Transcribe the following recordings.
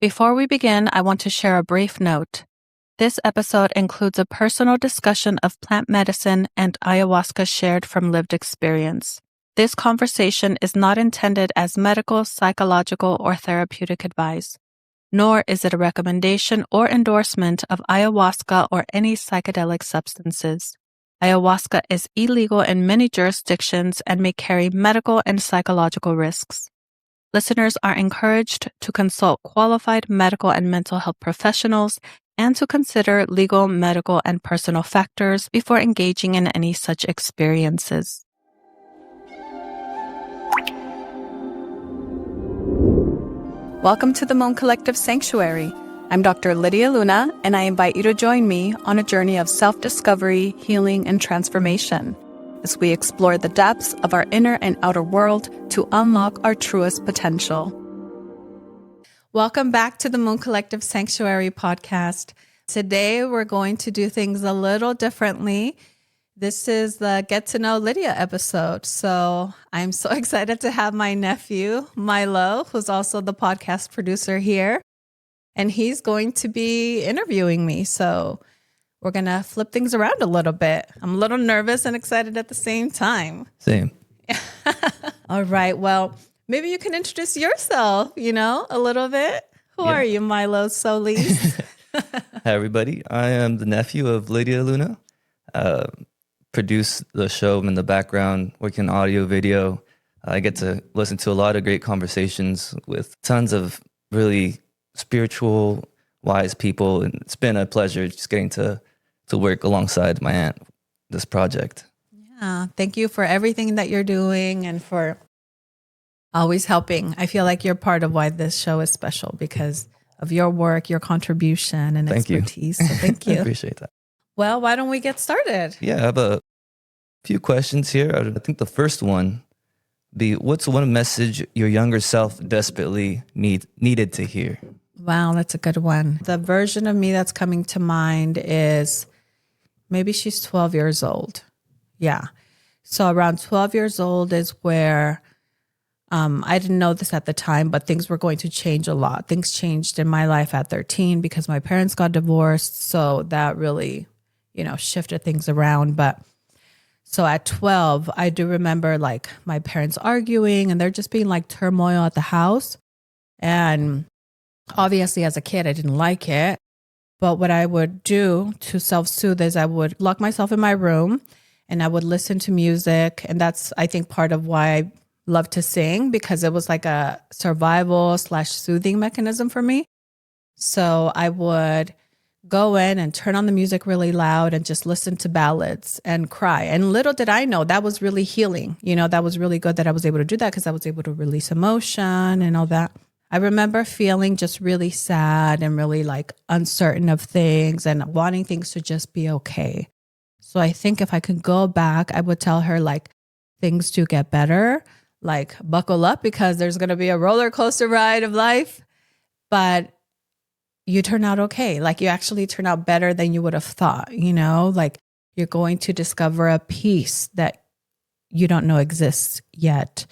Before we begin, I want to share a brief note. This episode includes a personal discussion of plant medicine and ayahuasca shared from lived experience. This conversation is not intended as medical, psychological, or therapeutic advice, nor is it a recommendation or endorsement of ayahuasca or any psychedelic substances. Ayahuasca is illegal in many jurisdictions and may carry medical and psychological risks. Listeners are encouraged to consult qualified medical and mental health professionals and to consider legal, medical, and personal factors before engaging in any such experiences. Welcome to the Moon Collective Sanctuary. I'm Dr. Lydia Luna, and I invite you to join me on a journey of self-discovery, healing, and transformation as we explore the depths of our inner and outer world to unlock our truest potential. Welcome back to the Moon Collective Sanctuary podcast. Today, we're going to do things a little differently. This is the Get to Know Lydia episode. So I'm so excited to have my nephew, Milo, who's also the podcast producer here. And he's going to be interviewing me. So we're going to flip things around a little bit. I'm a little nervous and excited at the same time. Same. All right. Well, maybe you can introduce yourself, a little bit. Who are you, Milo Solis? Hi, everybody. I am the nephew of Lydia Luna. Produce the show in the background, working audio, video. I get to listen to a lot of great conversations with tons of really spiritual, wise people. And it's been a pleasure just getting to work alongside my aunt, this project. Yeah. Thank you for everything that you're doing and for always helping. I feel like you're part of why this show is special because of your work, your contribution, and expertise. So thank you. I appreciate that. Well, why don't we get started? Yeah, I have a few questions here. I think the first one be, what's one message your younger self desperately needed to hear? Wow, that's a good one. The version of me that's coming to mind is maybe she's 12 years old. Yeah. So around 12 years old is where I didn't know this at the time, but things were going to change a lot. Things changed in my life at 13 because my parents got divorced. So that really, shifted things around. But so at 12, I do remember like my parents arguing and there just being like turmoil at the house. And obviously as a kid, I didn't like it. But what I would do to self-soothe is I would lock myself in my room and I would listen to music. And that's, I think, part of why I love to sing because it was like a survival/soothing mechanism for me. So I would go in and turn on the music really loud and just listen to ballads and cry. And little did I know that was really healing. That was really good that I was able to do that because I was able to release emotion and all that. I remember feeling just really sad and really like uncertain of things and wanting things to just be okay. So I think if I could go back, I would tell her like things do get better, like buckle up because there's going to be a roller coaster ride of life, but you turn out okay. Like you actually turn out better than you would have thought, like you're going to discover a peace that you don't know exists yet.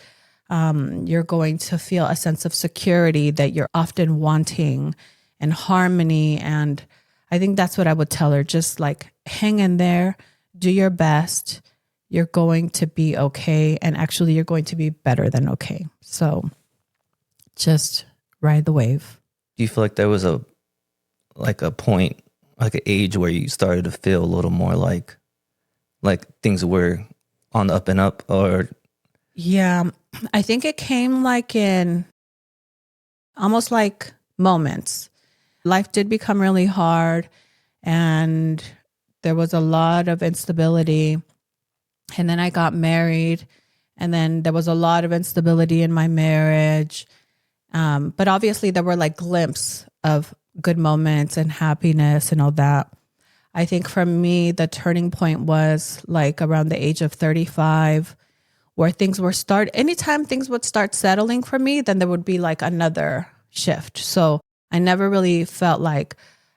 You're going to feel a sense of security that you're often wanting and harmony. And I think that's what I would tell her. Just like hang in there, do your best. You're going to be okay. And actually you're going to be better than okay. So just ride the wave. Do you feel like there was a point, like an age where you started to feel a little more like things were on the up and up or? Yeah, I think it came like in almost like moments. Life did become really hard and there was a lot of instability. And then I got married and then there was a lot of instability in my marriage. But obviously there were like glimpses of good moments and happiness and all that. I think for me, the turning point was like around the age of 35 where anytime things would start settling for me, then there would be like another shift. So I never really felt like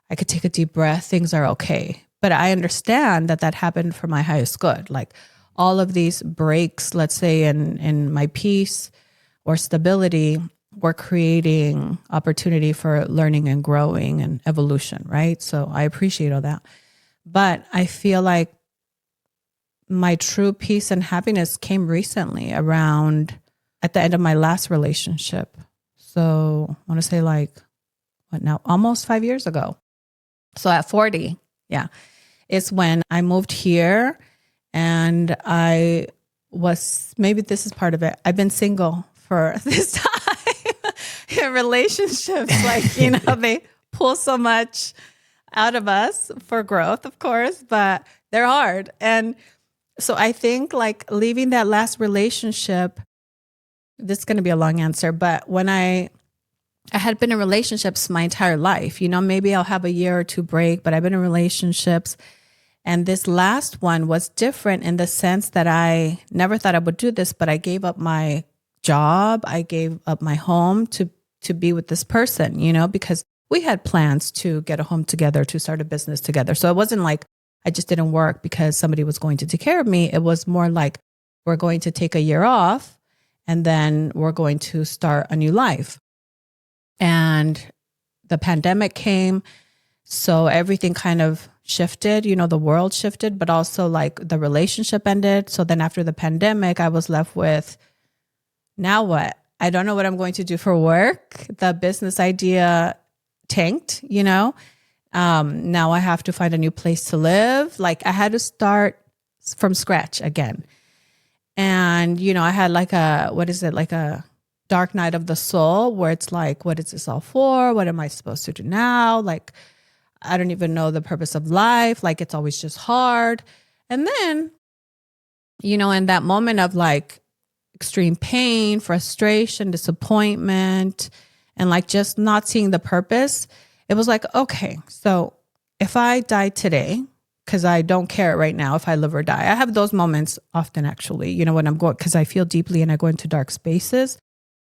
I could take a deep breath. Things are okay. But I understand that happened for my highest good. Like all of these breaks, let's say in my peace or stability, we're creating opportunity for learning and growing and evolution, right? So I appreciate all that. But I feel like my true peace and happiness came recently around at the end of my last relationship. So I want to say like, what now? Almost 5 years ago. So at 40, yeah, it's when I moved here, and I was, maybe this is part of it, I've been single for this time. In relationships, like, they pull so much out of us for growth, of course, but they're hard. And so I think like leaving that last relationship, this is going to be a long answer, but when I had been in relationships my entire life, maybe I'll have a year or two break, but I've been in relationships. And this last one was different in the sense that I never thought I would do this, but I gave up my job. I gave up my home to be with this person, because we had plans to get a home together, to start a business together. So it wasn't like I just didn't work because somebody was going to take care of me. It was more like we're going to take a year off and then we're going to start a new life. And the pandemic came, so everything kind of shifted, the world shifted, but also like the relationship ended. So then after the pandemic, I was left with, now what? I don't know what I'm going to do for work. The business idea tanked, now I have to find a new place to live. Like I had to start from scratch again. And, I had like a dark night of the soul where it's like, what is this all for? What am I supposed to do now? Like, I don't even know the purpose of life. Like, it's always just hard. And then, in that moment of like extreme pain, frustration, disappointment, and like just not seeing the purpose, it was like, okay, so if I die today, because I don't care right now if I live or die. I have those moments often, actually, when I'm going, because I feel deeply and I go into dark spaces.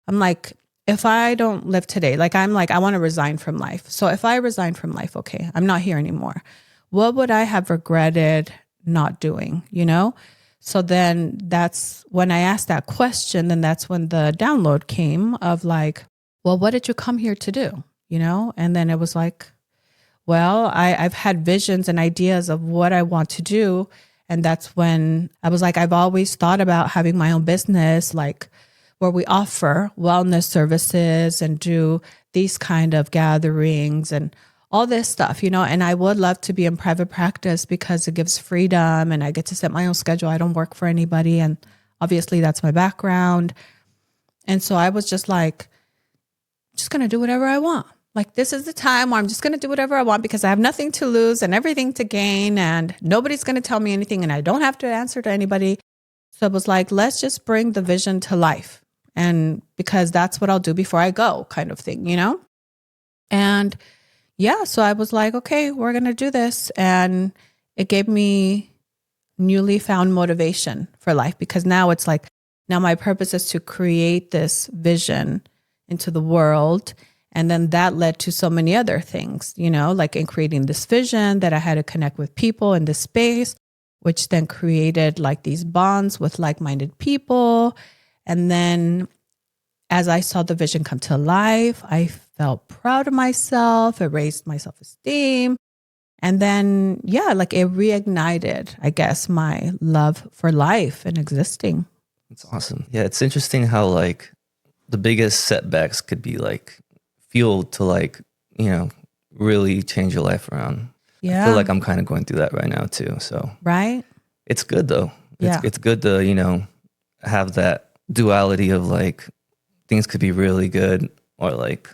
I'm like, if I don't live today, I want to resign from life. So if I resign from life, okay, I'm not here anymore. What would I have regretted not doing, So then that's when I asked that question, then that's when the download came of like, well, what did you come here to do? And then it was like, well, I've had visions and ideas of what I want to do. And that's when I was like, I've always thought about having my own business, like where we offer wellness services and do these kind of gatherings and all this stuff, and I would love to be in private practice because it gives freedom and I get to set my own schedule. I don't work for anybody. And obviously that's my background. And so I was just like, just going to do whatever I want. Like, this is the time where I'm just going to do whatever I want because I have nothing to lose and everything to gain and nobody's going to tell me anything and I don't have to answer to anybody. So it was like, let's just bring the vision to life. And because that's what I'll do before I go, kind of thing, And yeah, so I was like, okay, we're going to do this. And it gave me newly found motivation for life because now it's like, now my purpose is to create this vision into the world. And then that led to so many other things, like in creating this vision that I had to connect with people in this space, which then created like these bonds with like-minded people. And then as I saw the vision come to life, I felt proud of myself. It raised my self-esteem. And then, yeah, like it reignited, I guess, my love for life and existing. It's awesome. Yeah, it's interesting how like the biggest setbacks could be like fuel to like, really change your life around. Yeah. I feel like I'm kind of going through that right now too. So right. It's good though. It's good to, have that duality of like things could be really good or like,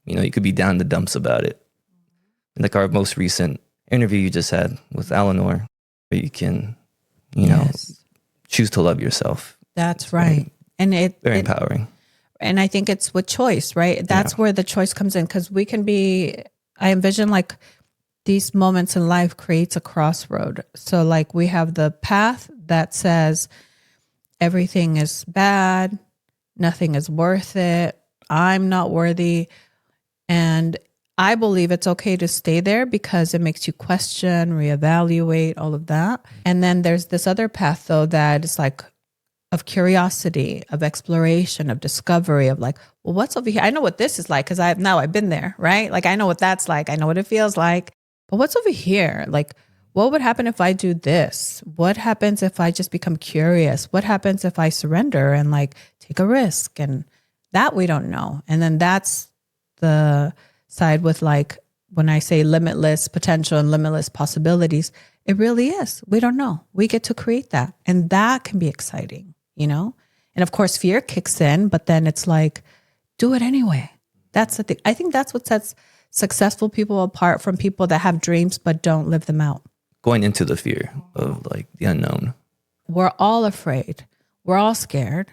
you could be down in the dumps about it. Like our most recent interview you just had with Eleanor, where you can, choose to love yourself. That's right. And very empowering. And I think it's with choice, right? That's where the choice comes in because I envision like these moments in life creates a crossroad. So like we have the path that says everything is bad, nothing is worth it, I'm not worthy. And I believe it's okay to stay there because it makes you question, reevaluate, all of that. And then there's this other path though that is like, of curiosity, of exploration, of discovery, of like, well, what's over here? I know what this is like because I've been there, right? Like I know what that's like. I know what it feels like. But what's over here? Like, what would happen if I do this? What happens if I just become curious? What happens if I surrender and like take a risk? And that we don't know. And then that's the side with like, when I say limitless potential and limitless possibilities, it really is. We don't know. We get to create that. And that can be exciting, you know? And of course, fear kicks in, but then it's like, do it anyway. That's the thing. I think that's what sets successful people apart from people that have dreams but don't live them out. Going into the fear of like the unknown. We're all afraid. We're all scared.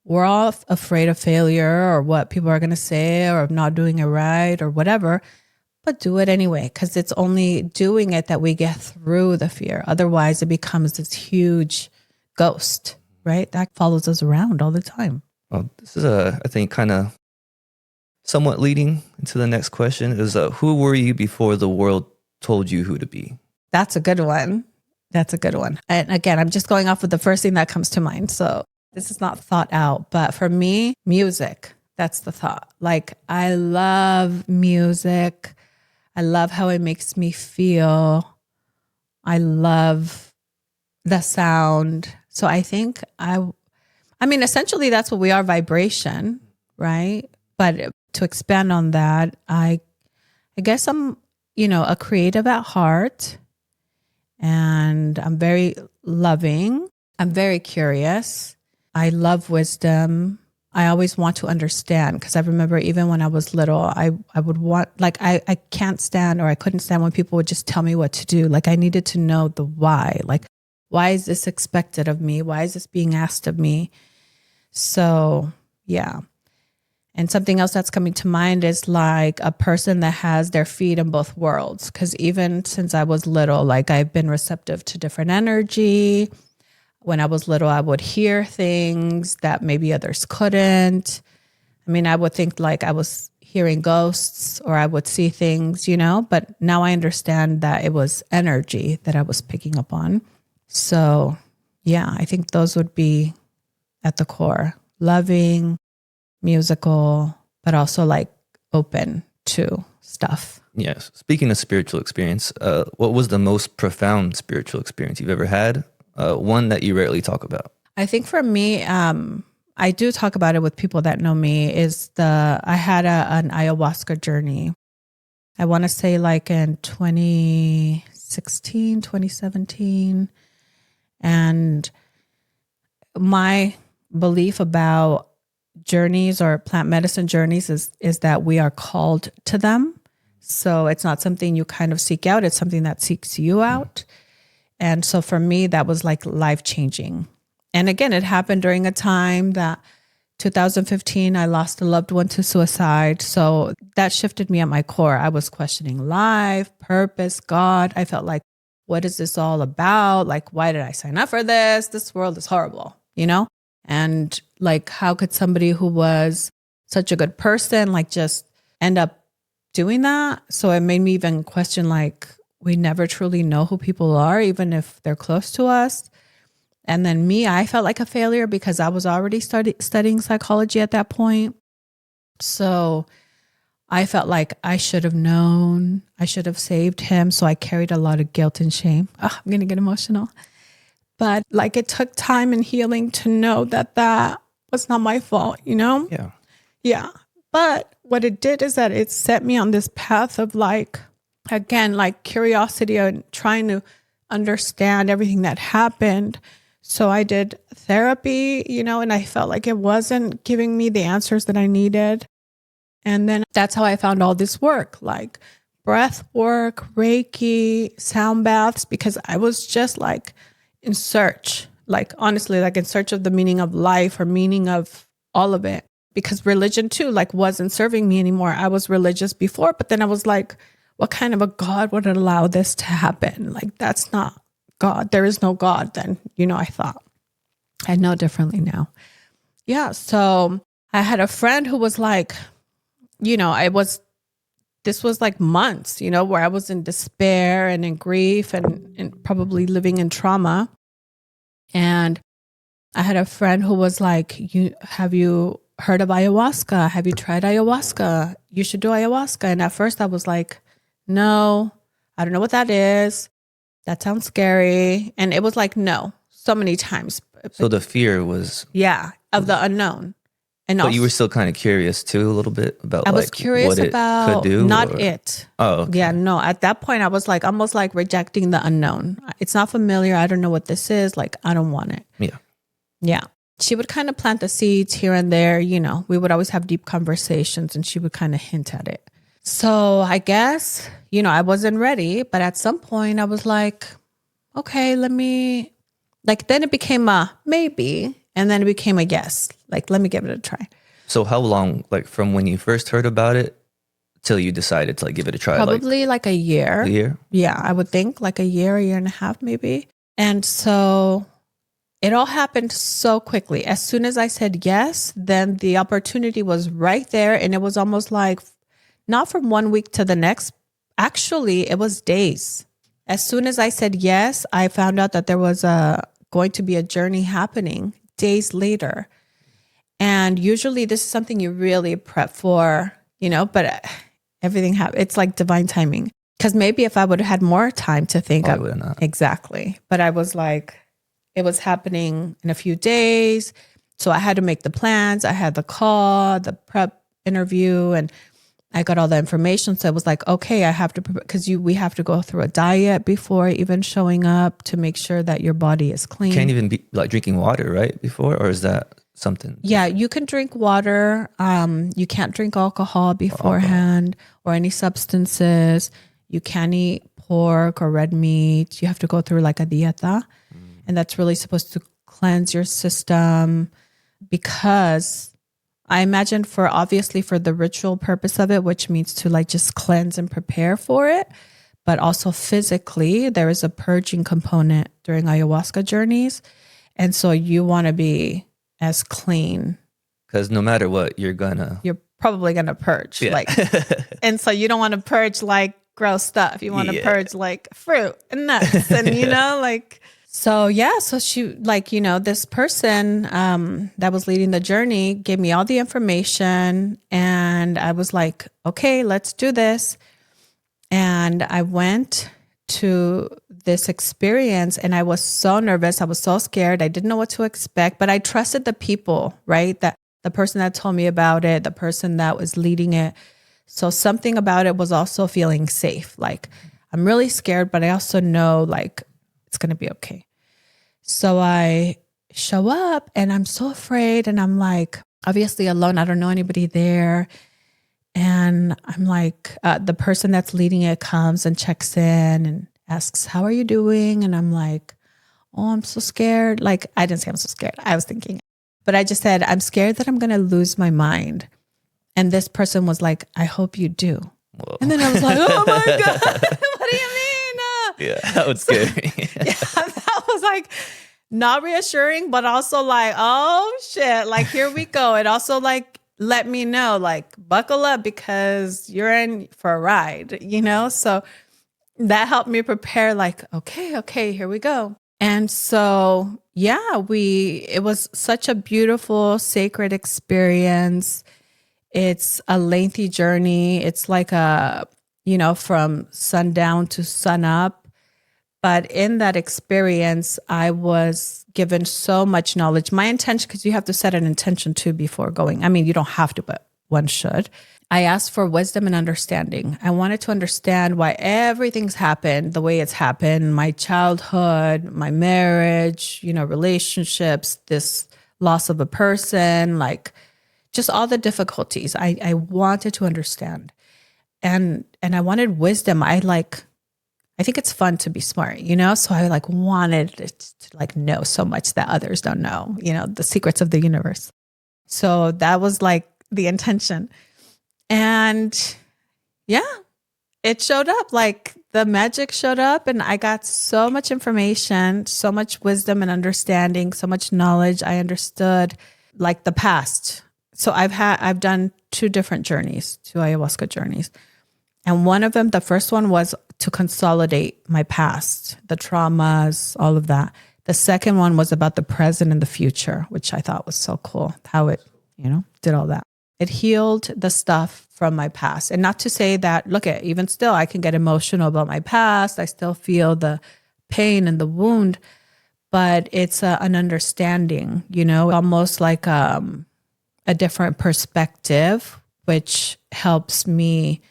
We're all afraid of failure or what people are going to say or of not doing it right or whatever. But do it anyway, because it's only doing it that we get through the fear. Otherwise, it becomes this huge ghost, right? That follows us around all the time. Well, this is I think, kind of somewhat leading into the next question is, who were you before the world told you who to be? That's a good one. That's a good one. And again, I'm just going off with the first thing that comes to mind. So this is not thought out, but for me, music, that's the thought. Like, I love music. I love how it makes me feel. I love the sound. So I think I mean, essentially that's what we are, vibration, right? But to expand on that, I guess I'm, a creative at heart, and I'm very loving. I'm very curious. I love wisdom. I always want to understand, because I remember even when I was little, I would want, like, I can't stand, or I couldn't stand when people would just tell me what to do. Like, I needed to know the why. Like, why is this expected of me? Why is this being asked of me? So, yeah. And something else that's coming to mind is like a person that has their feet in both worlds. Because even since I was little, like, I've been receptive to different energy. When I was little, I would hear things that maybe others couldn't. I mean, I would think like I was hearing ghosts, or I would see things, but now I understand that it was energy that I was picking up on. So yeah, I think those would be at the core: loving, musical, but also like open to stuff. Yes. Speaking of spiritual experience, what was the most profound spiritual experience you've ever had? One that you rarely talk about. I think for me, I do talk about it with people that know me, I had an ayahuasca journey. I want to say like in 2016, 2017. And my belief about journeys or plant medicine journeys is that we are called to them. So it's not something you kind of seek out. It's something that seeks you out. And so for me, that was like life-changing. And again, it happened during a time that 2015, I lost a loved one to suicide. So that shifted me at my core. I was questioning life, purpose, God. I felt like, what is this all about? Like, why did I sign up for this? This world is horrible, And like, how could somebody who was such a good person, like, just end up doing that? So it made me even question, like, we never truly know who people are, even if they're close to us. And then I felt like a failure because I was already studying psychology at that point. So I felt like I should have known, I should have saved him. So I carried a lot of guilt and shame. I'm going to get emotional. But like, it took time and healing to know that was not my fault, Yeah. Yeah. But what it did is that it set me on this path of like, again, like curiosity and trying to understand everything that happened. So I did therapy, and I felt like it wasn't giving me the answers that I needed. And then that's how I found all this work, like breath work, Reiki, sound baths, because I was just like in search, like honestly, like in search of the meaning of life or meaning of all of it. Because religion too, like, wasn't serving me anymore. I was religious before, but then I was like, what kind of a God would allow this to happen? Like, that's not God. There is no God then, I thought. I know differently now. Yeah. So I had a friend who was like, this was like months, where I was in despair and in grief and probably living in trauma. And I had a friend who was like, have you heard of ayahuasca? Have you tried ayahuasca? You should do ayahuasca. And at first I was like, no, I don't know what that is. That sounds scary. And it was like, no, so many times. So the fear was... Yeah, of the unknown. And But also, you were still kind of curious too, a little bit about I was like curious what it about could do? not or- it. Oh, okay. Yeah, no. At that point, I was like almost like rejecting the unknown. It's not familiar. I don't know what this is. Like, I don't want it. Yeah. Yeah. She would kind of plant the seeds here and there. You know, we would always have deep conversations and she would kind of hint at it. So I guess, you know, I wasn't ready. But at some point, I was like, okay, let me, like, then it became a maybe. And then it became a yes. Like, let me give it a try. So how long, like from when you first heard about it till you decided to like give it a try? Probably like a year. A year? Yeah, I would think like a year and a half maybe. And so it all happened so quickly. As soon as I said yes, then the opportunity was right there. And it was almost like not from 1 week to the next. Actually, it was days. As soon as I said yes, I found out that there was going to be a journey happening days later. And usually this is something you really prep for, you know, but everything happened. It's like divine timing. Because maybe if I would have had more time to think Probably of not. exactly. But I was like, it was happening in a few days. So I had to make the plans. I had the call, the prep interview, and I got all the information. So it was like, okay, I have to, because we have to go through a diet before even showing up to make sure that your body is clean. Can't even be like drinking water, right? Before, or is that something? Yeah, you can drink water. You can't drink alcohol beforehand or any substances. You can't eat pork or red meat. You have to go through like a dieta. And that's really supposed to cleanse your system because I imagine obviously for the ritual purpose of it, which means to like just cleanse and prepare for it. But also physically, there is a purging component during ayahuasca journeys. And so you want to be as clean. Because no matter what, you're probably going to purge. Yeah. Like, and so you don't want to purge like gross stuff. You want to purge like fruit and nuts and, you know, like, so yeah. So she like, you know, this person that was leading the journey gave me all the information and I was like, okay, let's do this. And I went to this experience and I was so nervous. I was so scared. I didn't know what to expect, but I trusted the people, right? That the person that told me about it, the person that was leading it. So something about it was also feeling safe. Like I'm really scared, but I also know like it's going to be okay. So I show up and I'm so afraid and I'm like, obviously alone. I don't know anybody there. And I'm like, the person that's leading it comes and checks in and asks, how are you doing? And I'm like, oh, I'm so scared. Like, I didn't say I'm so scared. I was thinking, but I just said, I'm scared that I'm going to lose my mind. And this person was like, I hope you do. Whoa. And then I was like, oh my God, what do you mean? Yeah, that would scare me. Yeah, that was like not reassuring, but also like, oh shit, like here we go. It also like, let me know, like buckle up because you're in for a ride, you know? So that helped me prepare like, okay, here we go. And so, yeah, it was such a beautiful, sacred experience. It's a lengthy journey. It's like from sundown to sunup. But in that experience, I was given so much knowledge. My intention, because you have to set an intention too before going. I mean, you don't have to, but one should. I asked for wisdom and understanding. I wanted to understand why everything's happened the way it's happened. My childhood, my marriage, relationships, this loss of a person, like just all the difficulties. I wanted to understand. And I wanted wisdom. I think it's fun to be smart, So I wanted it to know so much that others don't know, the secrets of the universe. So that was the intention. And yeah, it showed up, the magic showed up and I got so much information, so much wisdom and understanding, so much knowledge. I understood the past. So I've done 2 different journeys, 2 ayahuasca journeys. And one of them, the first one was to consolidate my past, the traumas, all of that. The second one was about the present and the future, which I thought was so cool, how it, did all that. It healed the stuff from my past. And not to say that, look at, even still, I can get emotional about my past. I still feel the pain and the wound, but it's an understanding, almost like a different perspective, which helps me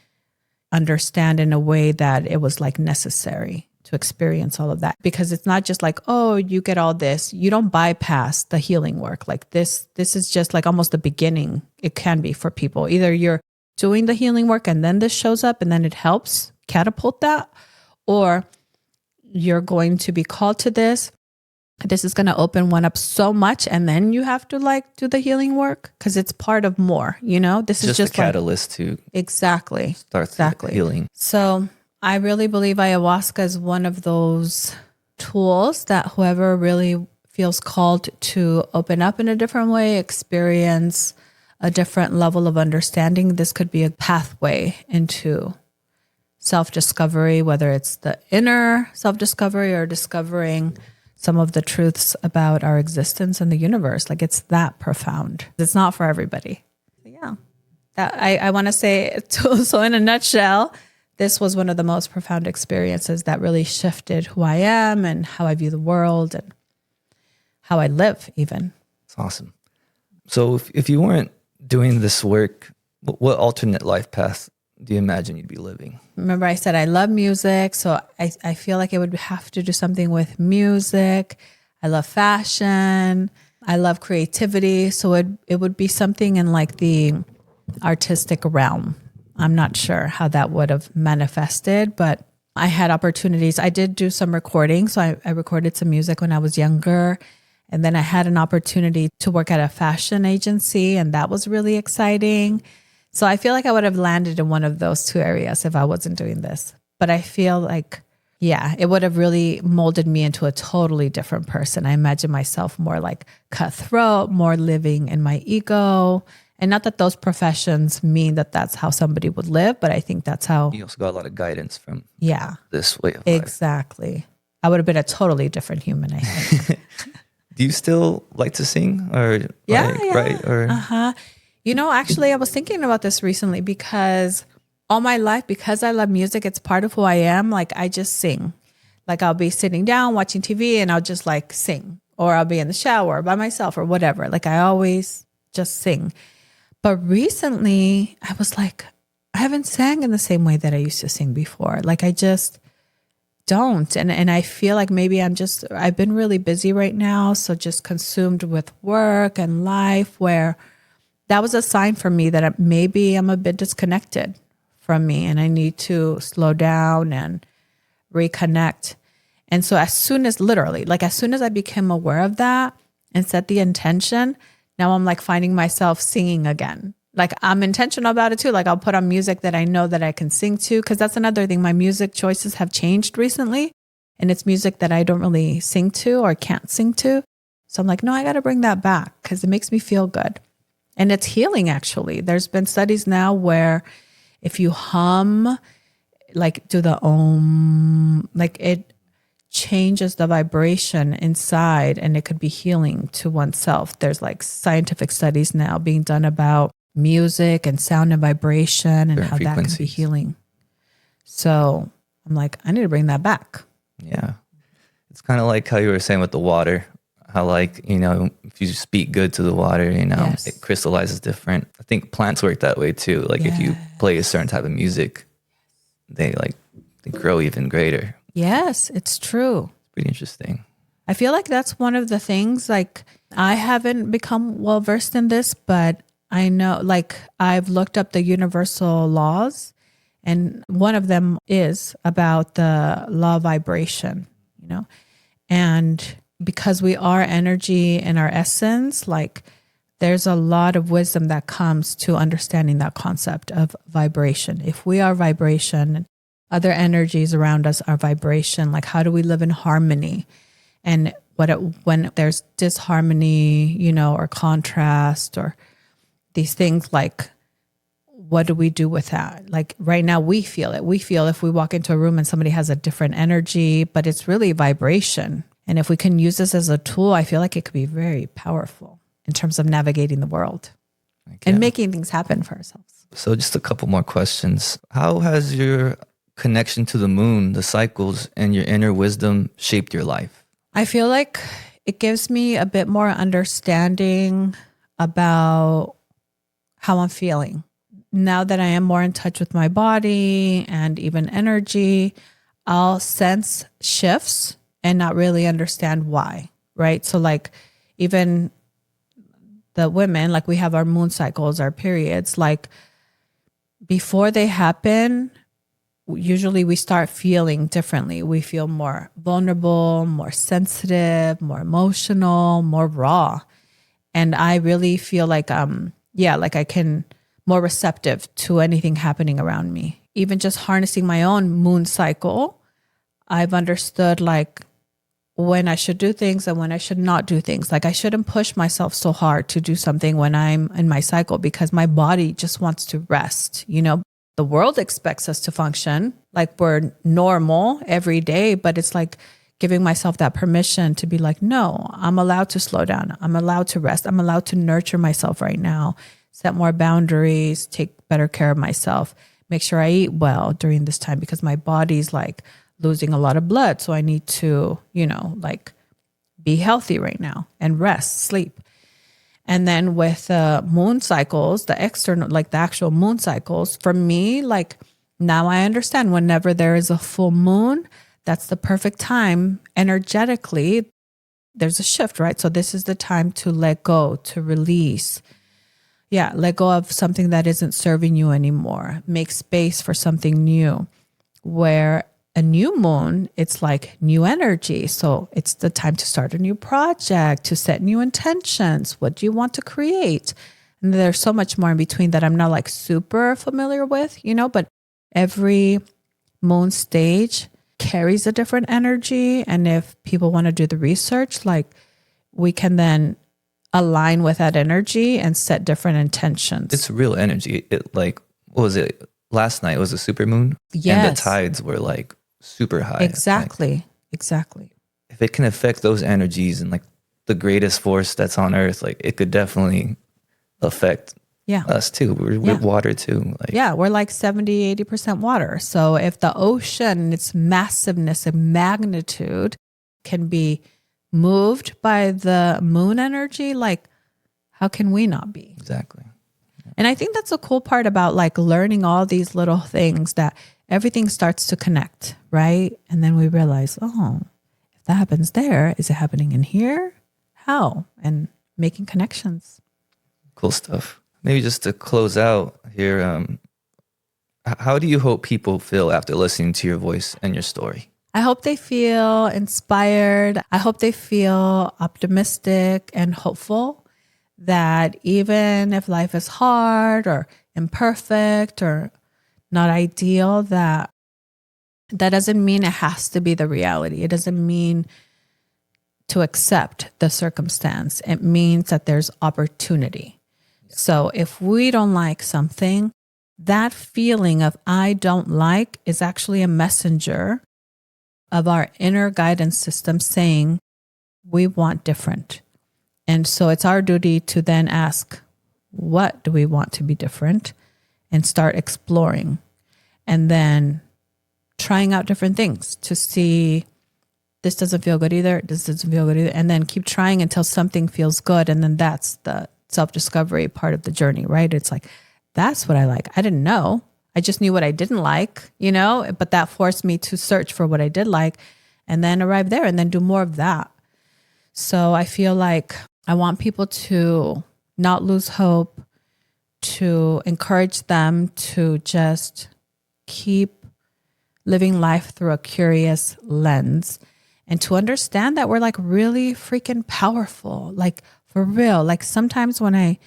understand in a way that it was like necessary to experience all of that. Because it's not just like, oh, you get all this. You don't bypass the healing work. Like this is just like almost the beginning. It can be for people. Either you're doing the healing work and then this shows up and then it helps catapult that, or you're going to be called to this. This is going to open one up so much, and then you have to like do the healing work because it's part of more, This is just a catalyst to exactly start the healing. So I really believe ayahuasca is one of those tools that whoever really feels called to open up in a different way, experience a different level of understanding. This could be a pathway into self-discovery, whether it's the inner self-discovery or discovering some of the truths about our existence and the universe. Like it's that profound. It's not for everybody. Yeah. I want to say, so in a nutshell, this was one of the most profound experiences that really shifted who I am and how I view the world and how I live even. It's awesome. So if you weren't doing this work, what alternate life path do you imagine you'd be living? Remember I said I love music, so I feel like it would have to do something with music. I love fashion. I love creativity. So it would be something in like the artistic realm. I'm not sure how that would have manifested, but I had opportunities. I did do some recording. So I recorded some music when I was younger. And then I had an opportunity to work at a fashion agency, and that was really exciting. So I feel like I would have landed in one of those two areas if I wasn't doing this. But I feel like, yeah, it would have really molded me into a totally different person. I imagine myself more like cutthroat, more living in my ego. And not that those professions mean that that's how somebody would live, but I think that's how. You also got a lot of guidance from this way of life. Exactly. I would have been a totally different human, I think. Do you still like to sing or write? Or Actually, I was thinking about this recently because all my life, because I love music, it's part of who I am. Like I just sing. Like I'll be sitting down watching TV and I'll just like sing, or I'll be in the shower by myself or whatever. Like I always just sing. But recently I was like, I haven't sang in the same way that I used to sing before. Like I just don't. And I feel like maybe I've been really busy right now. So just consumed with work and life, where that was a sign for me that maybe I'm a bit disconnected from me and I need to slow down and reconnect. And so as soon as I became aware of that and set the intention, now I'm like finding myself singing again. Like I'm intentional about it too. Like I'll put on music that I know that I can sing to, because that's another thing. My music choices have changed recently, and it's music that I don't really sing to or can't sing to. So I'm like, no, I got to bring that back because it makes me feel good. And it's healing, actually. There's been studies now where if you hum, like do the om, like it changes the vibration inside, and it could be healing to oneself. There's like scientific studies now being done about music and sound and vibration and how that can be healing. So I'm like, I need to bring that back. Yeah. It's kind of like how you were saying with the water. How if you speak good to the water, it crystallizes different. I think plants work that way too. Like if you play a certain type of music, they grow even greater. Yes, it's true. Pretty interesting. I feel like that's one of the things, like I haven't become well versed in this, but I know like I've looked up the universal laws, and one of them is about the law of vibration, and because we are energy in our essence, like there's a lot of wisdom that comes to understanding that concept of vibration. If we are vibration, other energies around us are vibration. Like how do we live in harmony? And when there's disharmony, or contrast or these things, like what do we do with that? Like right now we feel it. We feel if we walk into a room and somebody has a different energy, but it's really vibration. And if we can use this as a tool, I feel like it could be very powerful in terms of navigating the world and making things happen for ourselves. So just a couple more questions. How has your connection to the moon, the cycles, and your inner wisdom shaped your life? I feel like it gives me a bit more understanding about how I'm feeling. Now that I am more in touch with my body and even energy, I'll sense shifts and not really understand why, right? So like even the women, like we have our moon cycles, our periods, like before they happen, usually we start feeling differently. We feel more vulnerable, more sensitive, more emotional, more raw. And I really feel like, like I can more receptive to anything happening around me. Even just harnessing my own moon cycle, I've understood like when I should do things and when I should not do things. Like I shouldn't push myself so hard to do something when I'm in my cycle because my body just wants to rest. You know, the world expects us to function like we're normal every day, but it's like giving myself that permission to be like, no, I'm allowed to slow down. I'm allowed to rest. I'm allowed to nurture myself right now, set more boundaries, take better care of myself, make sure I eat well during this time because my body's like losing a lot of blood. So I need to, like be healthy right now and rest, sleep. And then with moon cycles, the external, like the actual moon cycles, for me, like now I understand whenever there is a full moon, that's the perfect time energetically. There's a shift, right? So this is the time to let go, to release. Yeah, let go of something that isn't serving you anymore. Make space for something new. Where a new moon, it's like new energy. So it's the time to start a new project, to set new intentions. What do you want to create? And there's so much more in between that I'm not like super familiar with, but every moon stage carries a different energy. And if people want to do the research, like we can then align with that energy and set different intentions. It's real energy. It like, what was it? Last night was a super moon. Yes. And the tides were like super high. Exactly. Exactly. If it can affect those energies and like the greatest force that's on earth, like it could definitely affect us too. We're water too. Like, we're like 70, 80% water. So if the ocean, its massiveness and magnitude can be moved by the moon energy, like how can we not be? Exactly. And I think that's a cool part about like learning all these little things that everything starts to connect, right? And then we realize, oh, if that happens there, is it happening in here? How? And making connections. Cool stuff. Maybe just to close out here, how do you hope people feel after listening to your voice and your story? I hope they feel inspired. I hope they feel optimistic and hopeful that even if life is hard or imperfect or not ideal, that doesn't mean it has to be the reality. It doesn't mean to accept the circumstance. It means that there's opportunity. So if we don't like something, that feeling of I don't like is actually a messenger of our inner guidance system saying we want different. And so it's our duty to then ask, what do we want to be different? And start exploring. And then trying out different things to see this doesn't feel good either. This doesn't feel good either. And then keep trying until something feels good. And then that's the self-discovery part of the journey, right? It's like, that's what I like. I didn't know. I just knew what I didn't like, but that forced me to search for what I did like and then arrive there and then do more of that. So I feel like I want people to not lose hope, to encourage them to just keep living life through a curious lens and to understand that we're like really freaking powerful, like for real. Like sometimes when I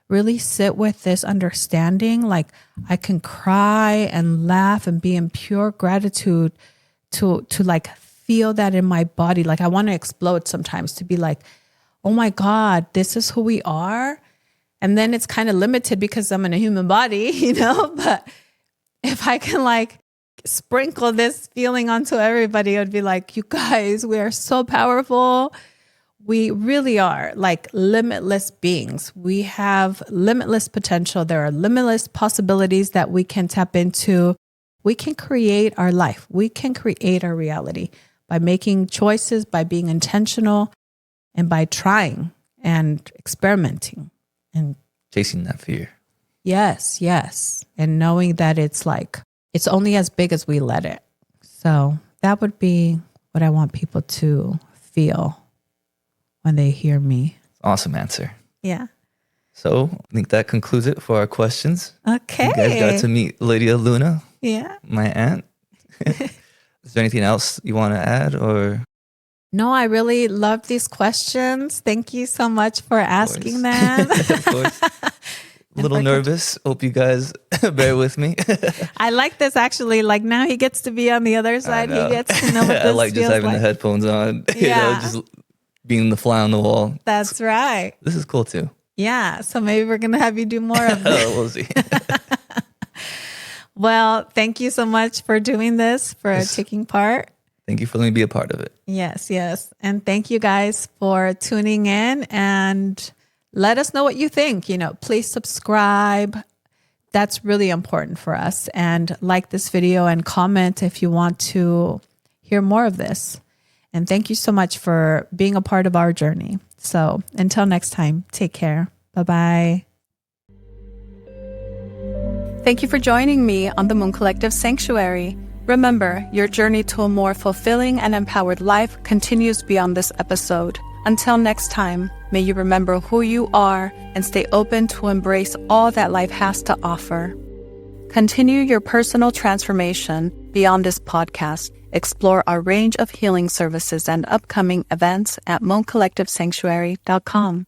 really sit with this understanding, like I can cry and laugh and be in pure gratitude to like feel that in my body. Like I want to explode sometimes to be like, oh my God, this is who we are. And then it's kind of limited because I'm in a human body, but if I can like sprinkle this feeling onto everybody, it would be like, you guys, we are so powerful. We really are like limitless beings. We have limitless potential. There are limitless possibilities that we can tap into. We can create our life. We can create our reality by making choices, by being intentional, and by trying and experimenting and chasing that fear. Yes. And knowing that it's only as big as we let it. So that would be what I want people to feel when they hear me. Awesome answer. Yeah. So I think that concludes it for our questions. Okay. You guys got to meet Lydia Luna. Yeah. My aunt. Is there anything else you want to add or? No, I really love these questions. Thank you so much for asking them. Of course. A little nervous. Hope you guys bear with me. I like this actually. Like now he gets to be on the other side. He gets to know what this I like just having like. the headphones on. Yeah. Just being the fly on the wall. That's right. This is cool too. Yeah. So maybe we're going to have you do more of this. We'll see. Well, thank you so much for doing this, for taking part. Thank you for letting me be a part of it. Yes. And thank you guys for tuning in and let us know what you think. Please subscribe. That's really important for us. And like this video and comment if you want to hear more of this. And thank you so much for being a part of our journey. So until next time, take care. Bye-bye. Thank you for joining me on the Moon Collective Sanctuary. Remember, your journey to a more fulfilling and empowered life continues beyond this episode. Until next time, may you remember who you are and stay open to embrace all that life has to offer. Continue your personal transformation beyond this podcast. Explore our range of healing services and upcoming events at mooncollectivesanctuary.com.